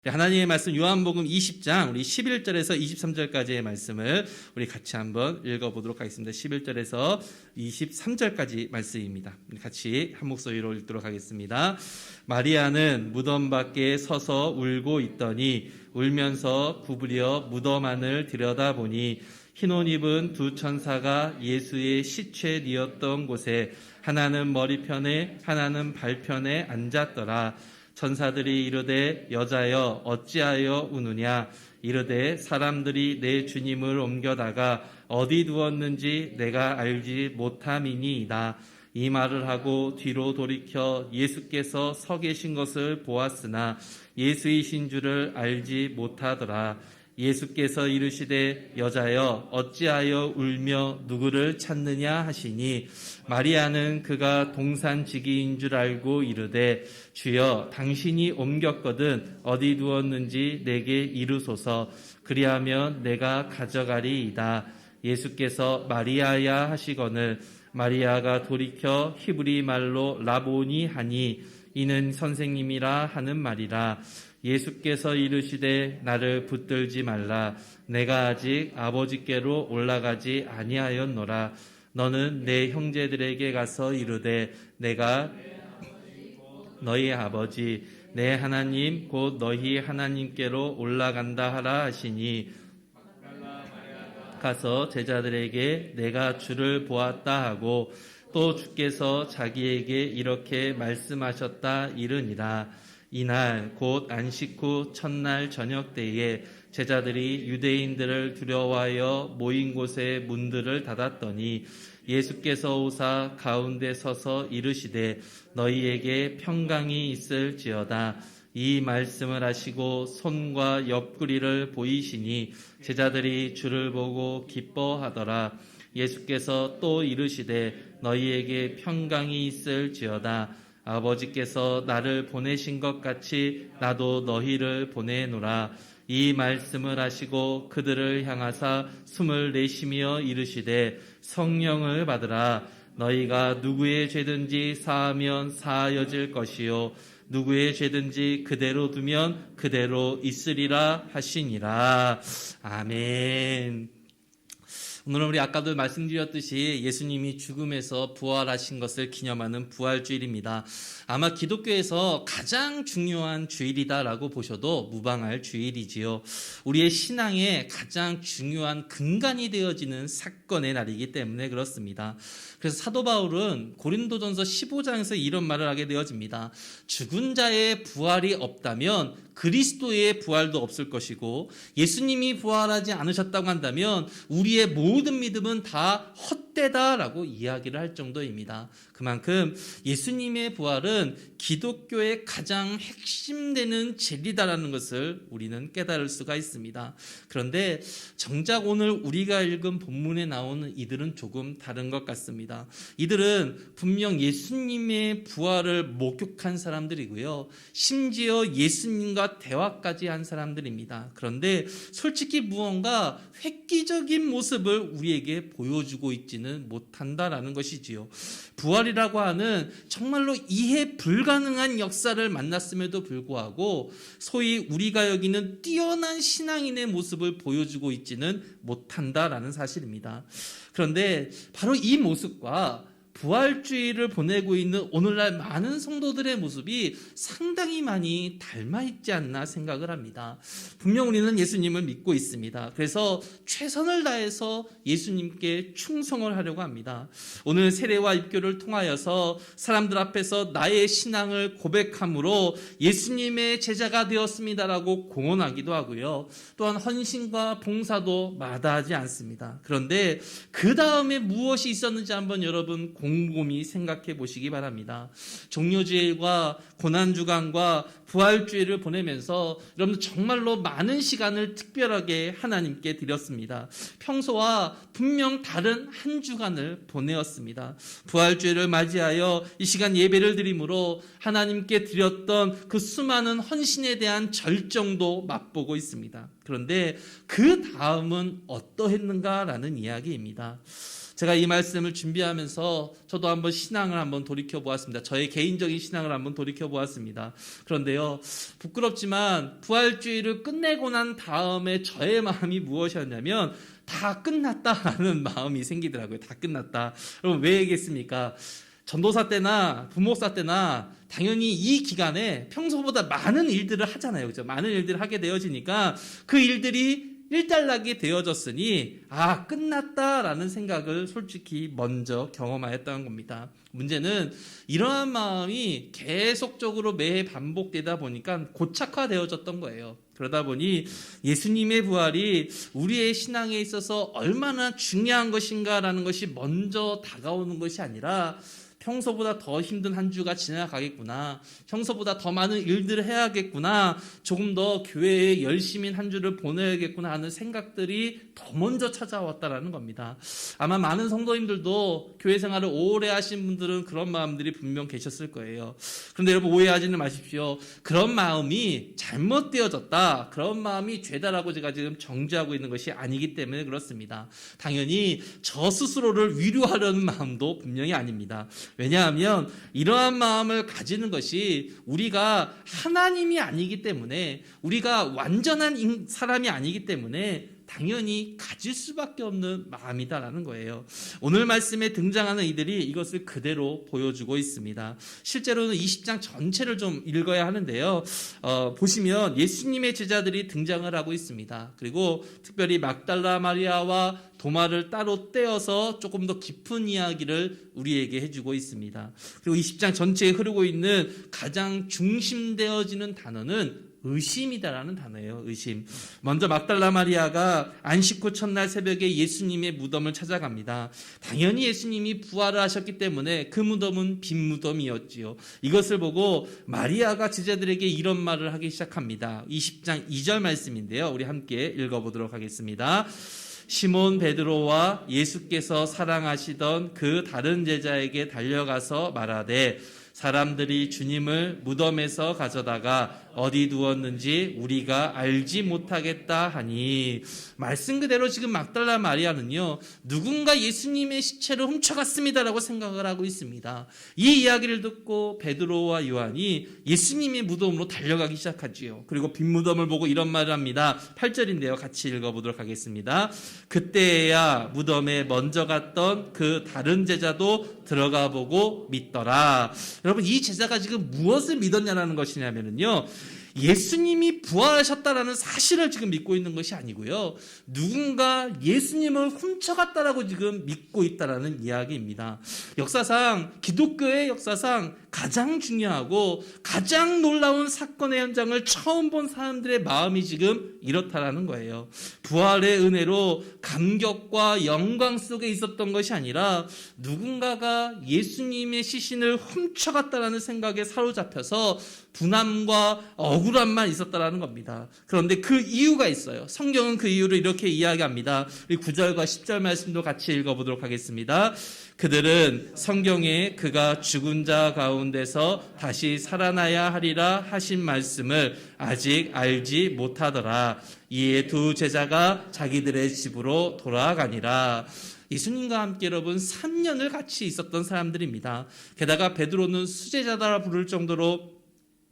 하나님의 말씀 요한복음 20장 우리 11절에서 23절까지의 말씀을 우리 같이 한번 읽어보도록 하겠습니다. 11절에서 23절까지 말씀입니다. 같이 한 목소리로 읽도록 하겠습니다. 마리아는 무덤 밖에 서서 울고 있더니 울면서 구부려 무덤 안을 들여다보니 흰 옷 입은 두 천사가 예수의 시체 뉘었던 곳에 하나는 머리편에 하나는 발편에 앉았더라. 천사들이 이르되 여자여 어찌하여 우느냐 이르되 사람들이 내 주님을 옮겨다가 어디 두었는지 내가 알지 못함이니이다. 이 말을 하고 뒤로 돌이켜 예수께서 서 계신 것을 보았으나 예수이신 줄을 알지 못하더라. 예수께서 이르시되 여자여 어찌하여 울며 누구를 찾느냐 하시니 마리아는 그가 동산지기인 줄 알고 이르되 주여 당신이 옮겼거든 어디 두었는지 내게 이르소서 그리하면 내가 가져가리이다. 예수께서 마리아야 하시거늘 마리아가 돌이켜 히브리 말로 라보니 하니 이는 선생님이라 하는 말이라. 예수께서 이르시되 나를 붙들지 말라. 내가 아직 아버지께로 올라가지 아니하였노라. 너는 내 형제들에게 가서 이르되 내가 너희 아버지 내 하나님 곧 너희 하나님께로 올라간다 하라 하시니 가서 제자들에게 내가 주를 보았다 하고 또 주께서 자기에게 이렇게 말씀하셨다 이르니라. 이날 곧 안식 후 첫날 저녁 때에 제자들이 유대인들을 두려워하여 모인 곳에 문들을 닫았더니 예수께서 오사 가운데 서서 이르시되 너희에게 평강이 있을지어다. 이 말씀을 하시고 손과 옆구리를 보이시니 제자들이 주를 보고 기뻐하더라. 예수께서 또 이르시되 너희에게 평강이 있을지어다. 아버지께서 나를 보내신 것 같이 나도 너희를 보내노라. 이 말씀을 하시고 그들을 향하사 숨을 내쉬며 이르시되 성령을 받으라. 너희가 누구의 죄든지 사하면 사하여질 것이요 누구의 죄든지 그대로 두면 그대로 있으리라 하시니라. 아멘. 오늘은 우리 아까도 말씀드렸듯이 예수님이 죽음에서 부활하신 것을 기념하는 부활주일입니다. 아마 기독교에서 가장 중요한 주일이다라고 보셔도 무방할 주일이지요. 우리의 신앙의 가장 중요한 근간이 되어지는 사건의 날이기 때문에 그렇습니다. 그래서 사도 바울은 고린도전서 15장에서 이런 말을 하게 되어집니다. 죽은 자의 부활이 없다면 그리스도의 부활도 없을 것이고 예수님이 부활하지 않으셨다고 한다면 우리의 모든 믿음은 다 헛되다라고 이야기를 할 정도입니다. 그만큼 예수님의 부활은 기독교의 가장 핵심되는 진리다라는 것을 우리는 깨달을 수가 있습니다. 그런데 정작 오늘 우리가 읽은 본문에 나오는 이들은 조금 다른 것 같습니다. 이들은 분명 예수님의 부활을 목격한 사람들이고요. 심지어 예수님과 대화까지 한 사람들입니다. 그런데 솔직히 무언가 획기적인 모습을 우리에게 보여주고 있지는 못한다라는 것이지요. 부활이라고 하는 정말로 이해 불가능한 역사를 만났음에도 불구하고 소위 우리가 여기는 뛰어난 신앙인의 모습을 보여주고 있지는 못한다라는 사실입니다. 그런데 바로 이 모습과 부활주의를 보내고 있는 오늘날 많은 성도들의 모습이 상당히 많이 닮아있지 않나 생각을 합니다. 분명 우리는 예수님을 믿고 있습니다. 그래서 최선을 다해서 예수님께 충성을 하려고 합니다. 오늘 세례와 입교를 통하여서 사람들 앞에서 나의 신앙을 고백함으로 예수님의 제자가 되었습니다라고 공언하기도 하고요. 또한 헌신과 봉사도 마다하지 않습니다. 그런데 그 다음에 무엇이 있었는지 한번 여러분 곰곰이 생각해 보시기 바랍니다. 종료주일과 고난주간과 부활주일을 보내면서 여러분 정말로 많은 시간을 특별하게 하나님께 드렸습니다. 평소와 분명 다른 한 주간을 보내었습니다. 부활주일을 맞이하여 이 시간 예배를 드림으로 하나님께 드렸던 그 수많은 헌신에 대한 절정도 맛보고 있습니다. 그런데 그 다음은 어떠했는가라는 이야기입니다. 제가 이 말씀을 준비하면서 저도 한번 신앙을 한번 돌이켜 보았습니다. 저의 개인적인 신앙을 한번 돌이켜 보았습니다. 그런데요, 부끄럽지만 부활주의를 끝내고 난 다음에 저의 마음이 무엇이었냐면 다 끝났다라는 마음이 생기더라고요. 다 끝났다. 여러분 왜 얘기했습니까? 전도사 때나 부목사 때나 당연히 이 기간에 평소보다 많은 일들을 하잖아요. 그죠? 많은 일들을 하게 되어지니까 그 일들이 일단락이 되어졌으니 끝났다라는 생각을 솔직히 먼저 경험하였다는 겁니다. 문제는 이러한 마음이 계속적으로 매해 반복되다 보니까 고착화되어졌던 거예요. 그러다 보니 예수님의 부활이 우리의 신앙에 있어서 얼마나 중요한 것인가라는 것이 먼저 다가오는 것이 아니라 평소보다 더 힘든 한 주가 지나가겠구나, 평소보다 더 많은 일들을 해야겠구나, 조금 더 교회에 열심히 한 주를 보내야겠구나 하는 생각들이 더 먼저 찾아왔다라는 겁니다. 아마 많은 성도님들도 교회 생활을 오래 하신 분들은 그런 마음들이 분명 계셨을 거예요. 그런데 여러분 오해하지는 마십시오. 그런 마음이 잘못되어졌다, 그런 마음이 죄다라고 제가 지금 정죄하고 있는 것이 아니기 때문에 그렇습니다. 당연히 저 스스로를 위로하려는 마음도 분명히 아닙니다. 왜냐하면 이러한 마음을 가지는 것이 우리가 하나님이 아니기 때문에, 우리가 완전한 사람이 아니기 때문에 당연히 가질 수밖에 없는 마음이다라는 거예요. 오늘 말씀에 등장하는 이들이 이것을 그대로 보여주고 있습니다. 실제로는 20장 전체를 좀 읽어야 하는데요. 보시면 예수님의 제자들이 등장을 하고 있습니다. 그리고 특별히 막달라 마리아와 도마를 따로 떼어서 조금 더 깊은 이야기를 우리에게 해주고 있습니다. 그리고 20장 전체에 흐르고 있는 가장 중심되어지는 단어는 의심이다라는 단어예요. 의심. 먼저 막달라 마리아가 안식 후 첫날 새벽에 예수님의 무덤을 찾아갑니다. 당연히 예수님이 부활을 하셨기 때문에 그 무덤은 빈 무덤이었지요. 이것을 보고 마리아가 제자들에게 이런 말을 하기 시작합니다. 20장 2절 말씀인데요. 우리 함께 읽어보도록 하겠습니다. 시몬 베드로와 예수께서 사랑하시던 그 다른 제자에게 달려가서 말하되 사람들이 주님을 무덤에서 가져다가 어디 두었는지 우리가 알지 못하겠다 하니, 말씀 그대로 지금 막달라 마리아는요, 누군가 예수님의 시체를 훔쳐갔습니다라고 생각을 하고 있습니다. 이 이야기를 듣고 베드로와 요한이 예수님의 무덤으로 달려가기 시작하지요. 그리고 빈 무덤을 보고 이런 말을 합니다. 8절인데요. 같이 읽어보도록 하겠습니다. 그때야 무덤에 먼저 갔던 그 다른 제자도 들어가 보고 믿더라. 여러분 이 제자가 지금 무엇을 믿었냐라는 것이냐면요, 예수님이 부활하셨다라는 사실을 지금 믿고 있는 것이 아니고요, 누군가 예수님을 훔쳐갔다라고 지금 믿고 있다라는 이야기입니다. 역사상, 기독교의 역사상 가장 중요하고 가장 놀라운 사건의 현장을 처음 본 사람들의 마음이 지금 이렇다라는 거예요. 부활의 은혜로 감격과 영광 속에 있었던 것이 아니라 누군가가 예수님의 시신을 훔쳐갔다라는 생각에 사로잡혀서 분함과 억울함만 있었다라는 겁니다. 그런데 그 이유가 있어요. 성경은 그 이유를 이렇게 이야기합니다. 우리 9절과 10절 말씀도 같이 읽어보도록 하겠습니다. 그들은 성경에 그가 죽은 자 가운데서 다시 살아나야 하리라 하신 말씀을 아직 알지 못하더라. 이에 두 제자가 자기들의 집으로 돌아가니라. 예수님과 함께 여러분 3년을 같이 있었던 사람들입니다. 게다가 베드로는 수제자다 부를 정도로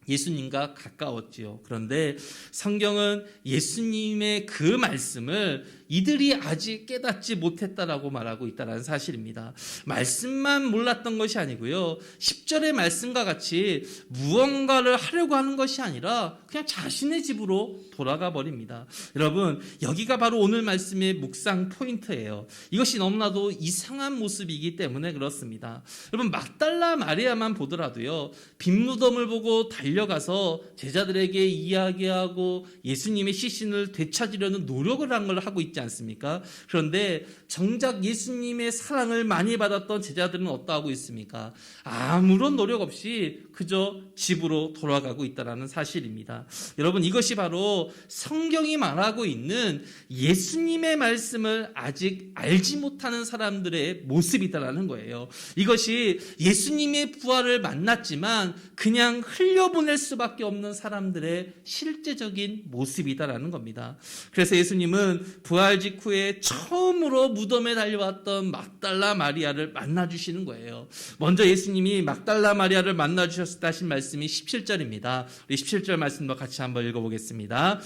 예수님과 가까웠지요. 그런데 성경은 예수님의 그 말씀을 이들이 아직 깨닫지 못했다라고 말하고 있다는 사실입니다. 말씀만 몰랐던 것이 아니고요, 10절의 말씀과 같이 무언가를 하려고 하는 것이 아니라 그냥 자신의 집으로 돌아가 버립니다. 여러분 여기가 바로 오늘 말씀의 묵상 포인트예요. 이것이 너무나도 이상한 모습이기 때문에 그렇습니다. 여러분 막달라 마리아만 보더라도요, 빈 무덤을 보고 달려가서 제자들에게 이야기하고 예수님의 시신을 되찾으려는 노력을 한 걸 하고 있지 않습니까? 그런데 정작 예수님의 사랑을 많이 받았던 제자들은 어떠하고 있습니까? 아무런 노력 없이 그저 집으로 돌아가고 있다는 사실입니다. 여러분 이것이 바로 성경이 말하고 있는 예수님의 말씀을 아직 알지 못하는 사람들의 모습이다라는 거예요. 이것이 예수님의 부활을 만났지만 그냥 흘려보낼 수밖에 없는 사람들의 실제적인 모습이다라는 겁니다. 그래서 예수님은 부활 부활 직후에 처음으로 무덤에 달려왔던 막달라 마리아를 만나주시는 거예요. 먼저 예수님이 막달라 마리아를 만나주셨다 하신 말씀이 17절입니다. 우리 17절 말씀도 같이 한번 읽어보겠습니다.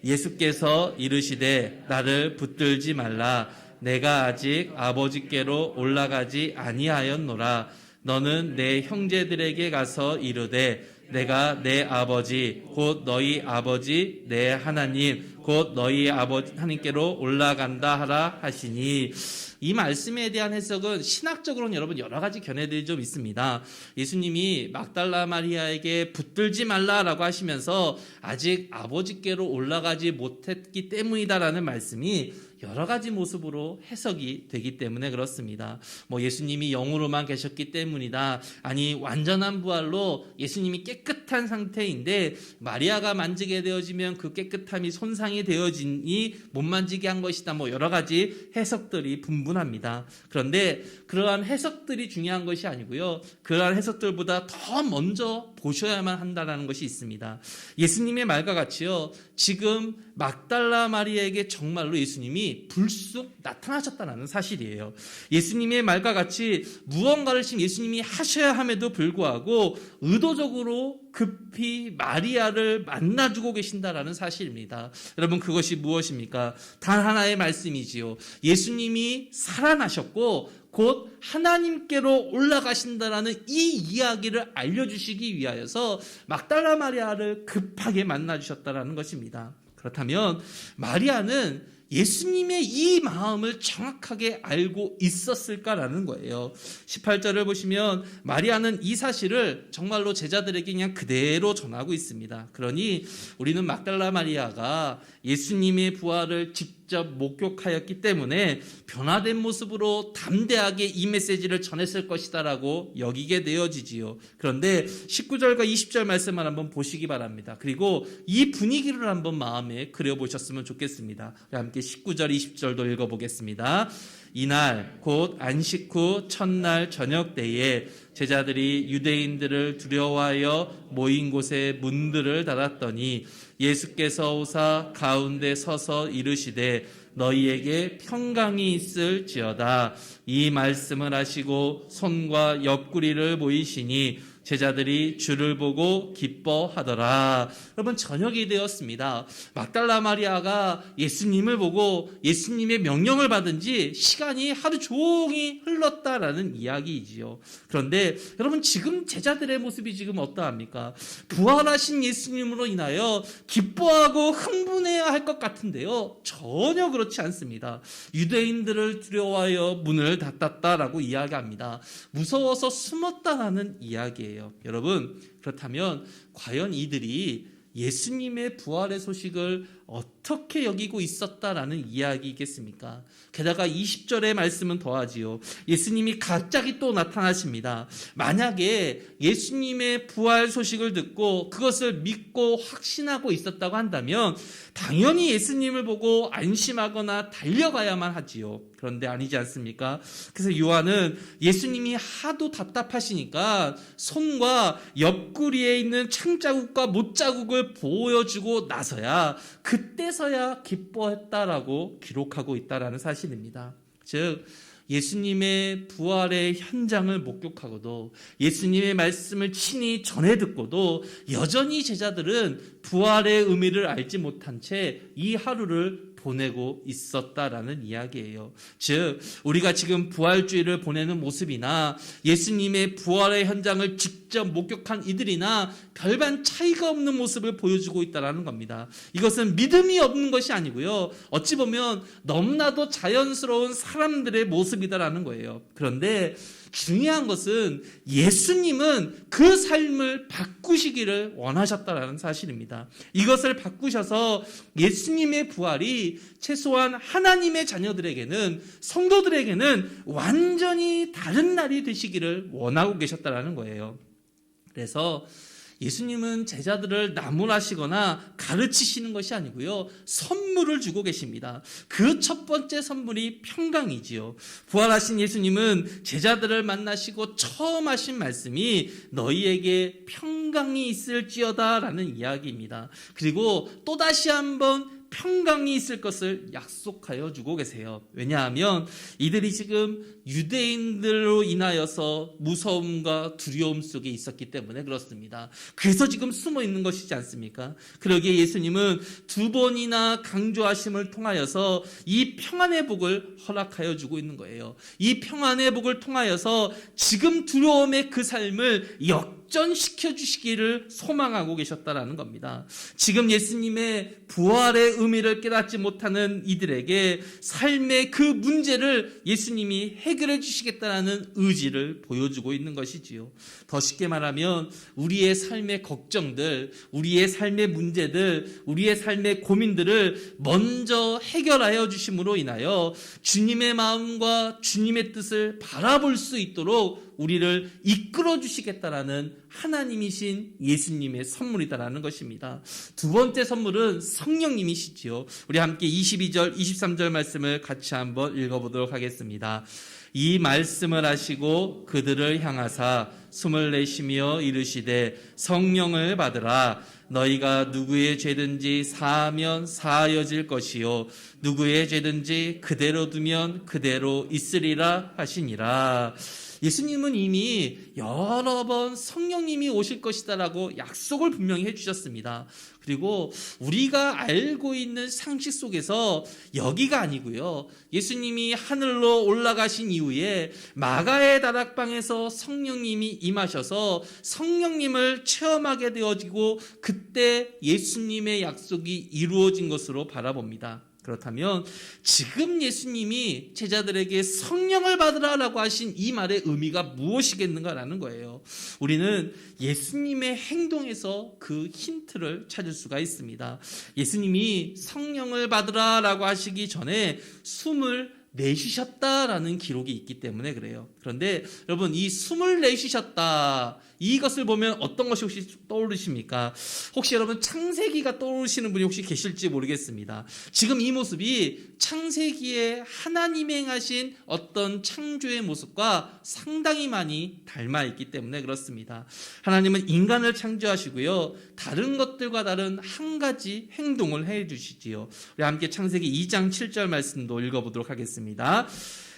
예수께서 이르시되 나를 붙들지 말라. 내가 아직 아버지께로 올라가지 아니하였노라. 너는 내 형제들에게 가서 이르되 내가 내 아버지 곧 너희 아버지 내 하나님 곧 너희 아버지 하나님께로 올라간다 하라 하시니, 이 말씀에 대한 해석은 신학적으로는 여러분 여러 가지 견해들이 좀 있습니다. 예수님이 막달라 마리아에게 붙들지 말라라고 하시면서 아직 아버지께로 올라가지 못했기 때문이다라는 말씀이 여러 가지 모습으로 해석이 되기 때문에 그렇습니다. 예수님이 영으로만 계셨기 때문이다. 아니, 완전한 부활로 예수님이 깨끗한 상태인데 마리아가 만지게 되어지면 그 깨끗함이 손상이 되어지니 못 만지게 한 것이다. 여러 가지 해석들이 분분합니다. 그런데 그러한 해석들이 중요한 것이 아니고요. 그러한 해석들보다 더 먼저 보셔야만 한다는 것이 있습니다. 예수님의 말과 같이요, 지금 막달라 마리아에게 정말로 예수님이 불쑥 나타나셨다는 사실이에요. 예수님의 말과 같이 무언가를 지금 예수님이 하셔야 함에도 불구하고 의도적으로 급히 마리아를 만나주고 계신다라는 사실입니다. 여러분, 그것이 무엇입니까? 단 하나의 말씀이지요. 예수님이 살아나셨고 곧 하나님께로 올라가신다라는 이 이야기를 알려주시기 위하여서 막달라 마리아를 급하게 만나주셨다라는 것입니다. 그렇다면 마리아는 예수님의 이 마음을 정확하게 알고 있었을까라는 거예요. 18절을 보시면 마리아는 이 사실을 정말로 제자들에게 그냥 그대로 전하고 있습니다. 그러니 우리는 막달라 마리아가 예수님의 부활을 직접 목격하였기 때문에 변화된 모습으로 담대하게 이 메시지를 전했을 것이다라고 여기게 되어지지요. 그런데 19절과 20절 말씀을 한번 보시기 바랍니다. 그리고 이 분위기를 한번 마음에 그려보셨으면 좋겠습니다. 함께 19절 20절도 읽어보겠습니다. 이날 곧 안식 후 첫날 저녁 때에 제자들이 유대인들을 두려워하여 모인 곳에 문들을 닫았더니 예수께서 오사 가운데 서서 이르시되 너희에게 평강이 있을지어다. 이 말씀을 하시고 손과 옆구리를 보이시니 제자들이 주를 보고 기뻐하더라. 여러분, 저녁이 되었습니다. 막달라 마리아가 예수님을 보고 예수님의 명령을 받은 지 시간이 하루 종일 흘렀다라는 이야기이지요. 그런데 여러분, 지금 제자들의 모습이 지금 어떠합니까? 부활하신 예수님으로 인하여 기뻐하고 흥분해야 할 것 같은데요, 전혀 그렇지 않습니다. 유대인들을 두려워하여 문을 닫았다라고 이야기합니다. 무서워서 숨었다라는 이야기예요. 여러분, 그렇다면 과연 이들이 예수님의 부활의 소식을 어떻게 여기고 있었다라는 이야기겠습니까? 게다가 20절의 말씀은 더하지요. 예수님이 갑자기 또 나타나십니다. 만약에 예수님의 부활 소식을 듣고 그것을 믿고 확신하고 있었다고 한다면 당연히 예수님을 보고 안심하거나 달려가야만 하지요. 그런데 아니지 않습니까? 그래서 요한은 예수님이 하도 답답하시니까 손과 옆구리에 있는 창자국과 못자국을 보여주고 나서야 그때서야 기뻐했다라고 기록하고 있다라는 사실입니다. 즉, 예수님의 부활의 현장을 목격하고도 예수님의 말씀을 친히 전해 듣고도 여전히 제자들은 부활의 의미를 알지 못한 채 이 하루를 보내고 있었다라는 이야기예요. 즉, 우리가 지금 부활주의를 보내는 모습이나 예수님의 부활의 현장을 직접 목격한 이들이나 별반 차이가 없는 모습을 보여주고 있다는 겁니다. 이것은 믿음이 없는 것이 아니고요, 어찌 보면 너무나도 자연스러운 사람들의 모습이다라는 거예요. 그런데 중요한 것은 예수님은 그 삶을 바꾸시기를 원하셨다라는 사실입니다. 이것을 바꾸셔서 예수님의 부활이 최소한 하나님의 자녀들에게는, 성도들에게는 완전히 다른 날이 되시기를 원하고 계셨다라는 거예요. 그래서 예수님은 제자들을 나무라시거나 가르치시는 것이 아니고요, 선물을 주고 계십니다. 그 첫 번째 선물이 평강이지요. 부활하신 예수님은 제자들을 만나시고 처음 하신 말씀이 너희에게 평강이 있을지어다 라는 이야기입니다. 그리고 또다시 한번 평강이 있을 것을 약속하여 주고 계세요. 왜냐하면 이들이 지금 유대인들로 인하여서 무서움과 두려움 속에 있었기 때문에 그렇습니다. 그래서 지금 숨어 있는 것이지 않습니까? 그러기에 예수님은 두 번이나 강조하심을 통하여서 이 평안의 복을 허락하여 주고 있는 거예요. 이 평안의 복을 통하여서 지금 두려움의 그 삶을 역전시켜 주시기를 소망하고 계셨다라는 겁니다. 지금 예수님의 부활의 의미를 깨닫지 못하는 이들에게 삶의 그 문제를 예수님이 해결해 주시겠다라는 의지를 보여주고 있는 것이지요. 더 쉽게 말하면 우리의 삶의 걱정들, 우리의 삶의 문제들, 우리의 삶의 고민들을 먼저 해결하여 주심으로 인하여 주님의 마음과 주님의 뜻을 바라볼 수 있도록 우리를 이끌어 주시겠다라는 하나님이신 예수님의 선물이다라는 것입니다. 두 번째 선물은 성령님이시지요. 우리 함께 22절, 23절 말씀을 같이 한번 읽어보도록 하겠습니다. 이 말씀을 하시고 그들을 향하사 숨을 내쉬며 이르시되 성령을 받으라. 너희가 누구의 죄든지 사하면 사하여질 것이요 누구의 죄든지 그대로 두면 그대로 있으리라 하시니라. 예수님은 이미 여러 번 성령님이 오실 것이다라고 약속을 분명히 해주셨습니다. 그리고 우리가 알고 있는 상식 속에서 여기가 아니고요. 예수님이 하늘로 올라가신 이후에 마가의 다락방에서 성령님이 임하셔서 성령님을 체험하게 되어지고 그때 예수님의 약속이 이루어진 것으로 바라봅니다. 그렇다면 지금 예수님이 제자들에게 성령을 받으라라고 하신 이 말의 의미가 무엇이겠는가라는 거예요. 우리는 예수님의 행동에서 그 힌트를 찾을 수가 있습니다. 예수님이 성령을 받으라라고 하시기 전에 숨을 내쉬셨다라는 기록이 있기 때문에 그래요. 그런데 여러분, 이 숨을 내쉬셨다, 이것을 보면 어떤 것이 혹시 떠오르십니까? 혹시 여러분 창세기가 떠오르시는 분이 혹시 계실지 모르겠습니다. 지금 이 모습이 창세기에 하나님이 행하신 어떤 창조의 모습과 상당히 많이 닮아 있기 때문에 그렇습니다. 하나님은 인간을 창조하시고요, 다른 것들과 다른 한 가지 행동을 해 주시지요. 우리 함께 창세기 2장 7절 말씀도 읽어보도록 하겠습니다.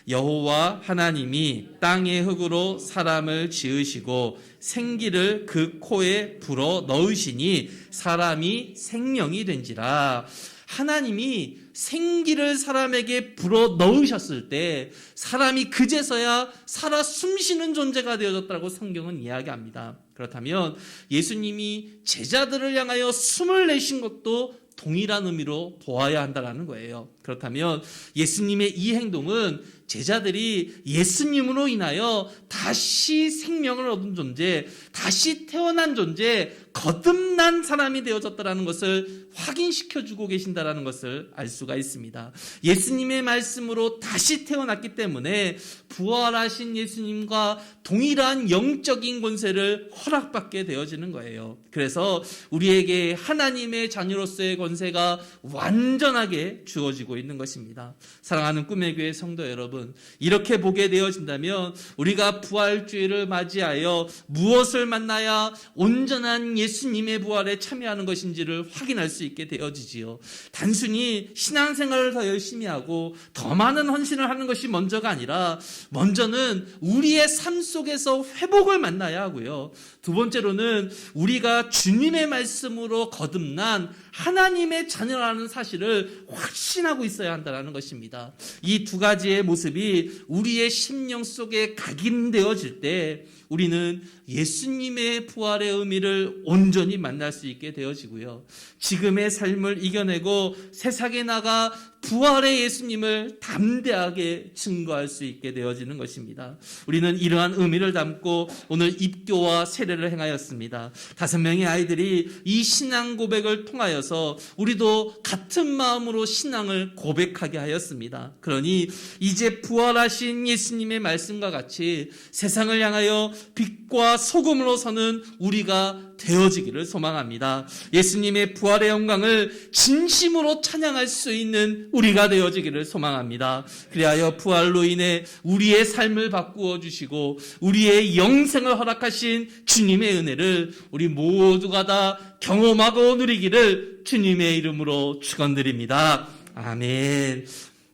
여호와 하나님이 땅의 흙으로 사람을 지으시고 생기를 그 코에 불어 넣으시니 사람이 생명이 된지라. 하나님이 생기를 사람에게 불어 넣으셨을 때 사람이 그제서야 살아 숨쉬는 존재가 되어졌다고 성경은 이야기합니다. 그렇다면 예수님이 제자들을 향하여 숨을 내신 것도 동일한 의미로 보아야 한다는 거예요. 그렇다면 예수님의 이 행동은 제자들이 예수님으로 인하여 다시 생명을 얻은 존재, 다시 태어난 존재, 거듭난 사람이 되어졌다는 것을 확인시켜주고 계신다는 것을 알 수가 있습니다. 예수님의 말씀으로 다시 태어났기 때문에 부활하신 예수님과 동일한 영적인 권세를 허락받게 되어지는 거예요. 그래서 우리에게 하나님의 자녀로서의 권세가 완전하게 주어지고 있는 것입니다. 사랑하는 꿈의 교회 성도 여러분, 이렇게 보게 되어진다면 우리가 부활주의를 맞이하여 무엇을 만나야 온전한 예수님의 부활에 참여하는 것인지를 확인할 수 있게 되어지지요. 단순히 신앙생활을 더 열심히 하고 더 많은 헌신을 하는 것이 먼저가 아니라 먼저는 우리의 삶 속에서 회복을 만나야 하고요. 두 번째로는 우리가 주님의 말씀으로 거듭난 하나님의 자녀라는 사실을 확신하고 있어야 한다는 것입니다. 이 두 가지의 모습이 우리의 심령 속에 각인되어질 때 우리는 예수님의 부활의 의미를 온전히 만날 수 있게 되어지고요. 지금의 삶을 이겨내고 세상에 나가 부활의 예수님을 담대하게 증거할 수 있게 되어지는 것입니다. 우리는 이러한 의미를 담고 오늘 입교와 세례를 행하였습니다. 5명의 아이들이 이 신앙 고백을 통하여서 우리도 같은 마음으로 신앙을 고백하게 하였습니다. 그러니 이제 부활하신 예수님의 말씀과 같이 세상을 향하여 빛과 소금으로 서는 우리가 되어지기를 소망합니다. 예수님의 부활의 영광을 진심으로 찬양할 수 있는 우리가 되어지기를 소망합니다. 그리하여 부활로 인해 우리의 삶을 바꾸어 주시고 우리의 영생을 허락하신 주님의 은혜를 우리 모두가 다 경험하고 누리기를 주님의 이름으로 축원드립니다. 아멘.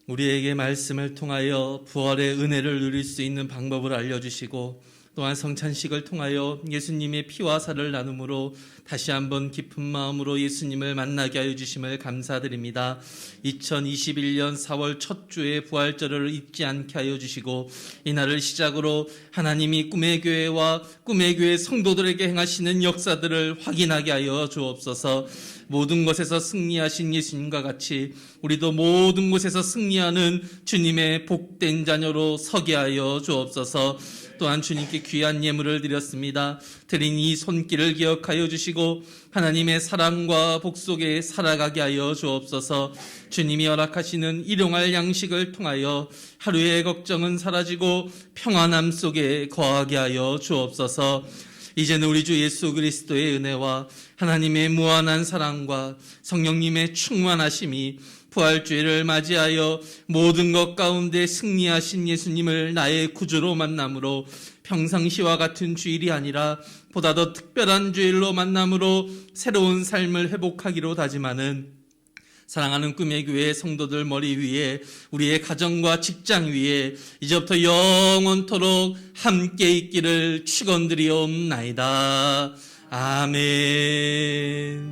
우리에게 말씀을 통하여 부활의 은혜를 누릴 수 있는 방법을 알려주시고 또한 성찬식을 통하여 예수님의 피와 살을 나눔으로 다시 한번 깊은 마음으로 예수님을 만나게 하여 주심을 감사드립니다. 2021년 4월 첫 주의 부활절을 잊지 않게 하여 주시고 이날을 시작으로 하나님이 꿈의 교회와 꿈의 교회 성도들에게 행하시는 역사들을 확인하게 하여 주옵소서. 모든 것에서 승리하신 예수님과 같이 우리도 모든 곳에서 승리하는 주님의 복된 자녀로 서게 하여 주옵소서. 또한 주님께 귀한 예물을 드렸습니다. 드린 이 손길을 기억하여 주시고 하나님의 사랑과 복 속에 살아가게 하여 주옵소서. 주님이 허락하시는 일용할 양식을 통하여 하루의 걱정은 사라지고 평안함 속에 거하게 하여 주옵소서. 이제는 우리 주 예수 그리스도의 은혜와 하나님의 무한한 사랑과 성령님의 충만하심이 부활주일을 맞이하여 모든 것 가운데 승리하신 예수님을 나의 구주로 만남으로 평상시와 같은 주일이 아니라 보다 더 특별한 주일로 만남으로 새로운 삶을 회복하기로 다짐하는 사랑하는 꿈의 교회 성도들 머리 위에 우리의 가정과 직장 위에 이제부터 영원토록 함께 있기를 축원드리옵나이다. 아멘.